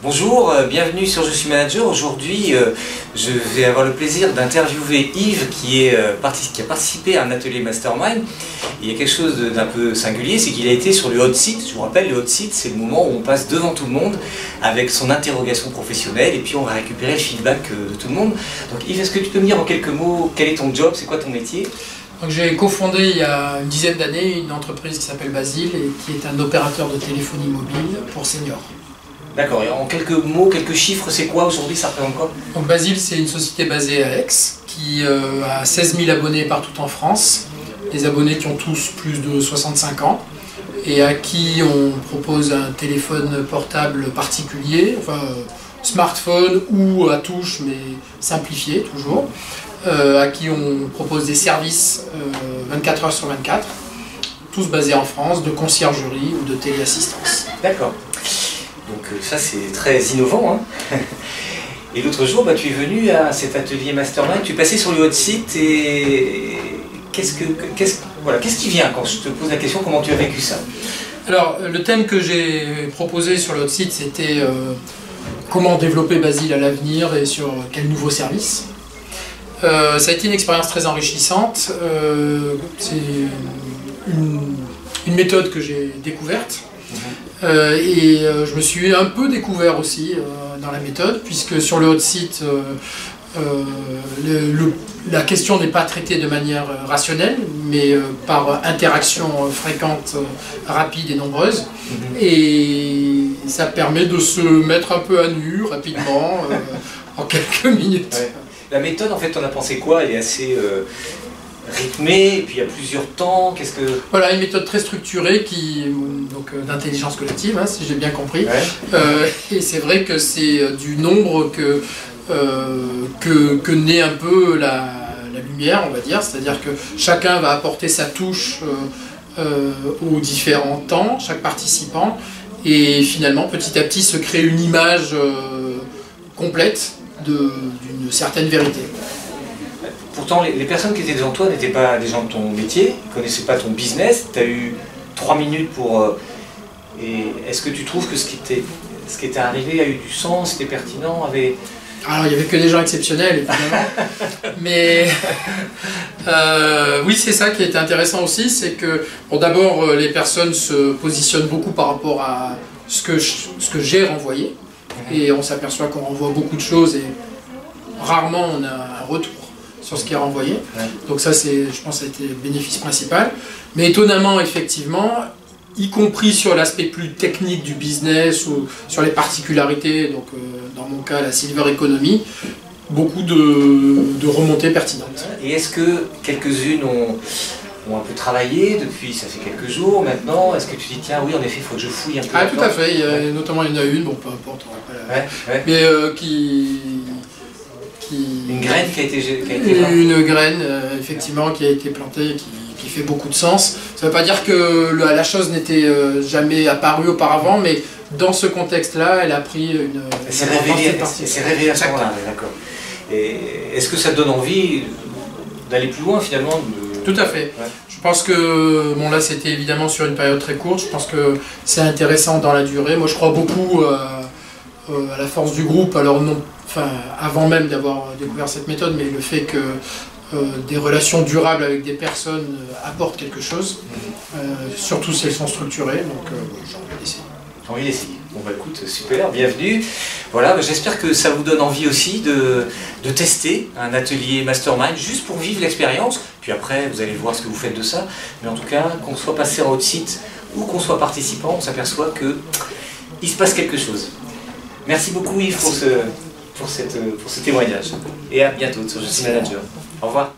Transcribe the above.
Bonjour, bienvenue sur Je suis manager. Aujourd'hui, je vais avoir le plaisir d'interviewer Yves qui a participé à un atelier Mastermind. Il y a quelque chose d'un peu singulier, c'est qu'il a été sur le hot seat. Je vous rappelle, le hot seat, c'est le moment où on passe devant tout le monde avec son interrogation professionnelle et puis on va récupérer le feedback de tout le monde. Donc Yves, est-ce que tu peux me dire en quelques mots quel est ton job, c'est quoi ton métier? J'ai cofondé il y a une dizaine d'années une entreprise qui s'appelle Basile et qui est un opérateur de téléphonie mobile pour seniors. D'accord, et en quelques mots, quelques chiffres, c'est quoi aujourd'hui, ça représente quoi? Donc Basile, c'est une société basée à Aix qui a 16 000 abonnés partout en France, des abonnés qui ont tous plus de 65 ans et à qui on propose un téléphone portable particulier, enfin smartphone ou à touche mais simplifié toujours, à qui on propose des services 24 heures sur 24, tous basés en France, de conciergerie ou de téléassistance. D'accord. Donc ça c'est très innovant. Hein. Et l'autre jour, tu es venu à cet atelier Mastermind, tu es passé sur le hot seat et qu'est-ce qui vient quand je te pose la question, comment tu as vécu ça? Alors le thème que j'ai proposé sur le hot seat, c'était comment développer Basile à l'avenir et sur quels nouveaux services. Ça a été une expérience très enrichissante, c'est une méthode que j'ai découverte. Et je me suis un peu découvert aussi dans la méthode, puisque sur le hot seat, la question n'est pas traitée de manière rationnelle, mais par interaction fréquente, rapide et nombreuse. Et ça permet de se mettre un peu à nu rapidement, en quelques minutes. Ouais. La méthode, en fait, on a pensé quoi? Elle est assez rythmée, et puis il y a plusieurs temps. Voilà, une méthode très structurée d'intelligence collective, hein, si j'ai bien compris. Ouais. Et c'est vrai que c'est du nombre que naît un peu la lumière, on va dire. C'est-à-dire que chacun va apporter sa touche aux différents temps, chaque participant, et finalement, petit à petit, se crée une image complète d'une certaine vérité. Pourtant, les personnes qui étaient devant toi n'étaient pas des gens de ton métier, ils ne connaissaient pas ton business. Tu as eu 3 minutes pour... et est-ce que tu trouves que ce qui était arrivé a eu du sens, c'était pertinent, Alors, il n'y avait que des gens exceptionnels, évidemment. Mais oui, c'est ça qui était intéressant aussi, c'est que bon, d'abord, les personnes se positionnent beaucoup par rapport à ce que j'ai renvoyé. Et on s'aperçoit qu'on renvoie beaucoup de choses et rarement on a un retour sur ce qui est renvoyé. Ouais. Donc ça, je pense, ça a été le bénéfice principal. Mais étonnamment, effectivement, y compris sur l'aspect plus technique du business ou sur les particularités, donc dans mon cas, la silver economy, beaucoup de remontées pertinentes. Et est-ce que quelques-unes ont un peu travaillé depuis, ça fait quelques jours maintenant? Est-ce que tu dis, tiens, oui, en effet, il faut que je fouille un peu? Ah, tout à fait. Notamment, il y en a une, bon, peu importe, on va pas la... mais une graine qui a été une graine, effectivement, qui a été plantée, qui fait beaucoup de sens. Ça ne veut pas dire que la chose n'était jamais apparue auparavant, mais dans ce contexte-là, elle a pris une... C'est révélé à ce moment-là, d'accord. Et est-ce que ça te donne envie d'aller plus loin, finalement? Tout à fait. Ouais. Je pense que, bon là c'était évidemment sur une période très courte, je pense que c'est intéressant dans la durée. Moi je crois beaucoup à la force du groupe, alors non, enfin avant même d'avoir découvert cette méthode, mais le fait que des relations durables avec des personnes apportent quelque chose, surtout si elles sont structurées, donc j'ai envie d'essayer. Envie d'essayer. Bon bah écoute, super, bienvenue. Voilà, j'espère que ça vous donne envie aussi de tester un atelier Mastermind, juste pour vivre l'expérience, puis après vous allez voir ce que vous faites de ça, mais en tout cas, qu'on soit passé en hot seat ou qu'on soit participant, on s'aperçoit qu'il se passe quelque chose. Merci beaucoup Yves pour ce témoignage, et à bientôt sur Je suis manager. Au revoir.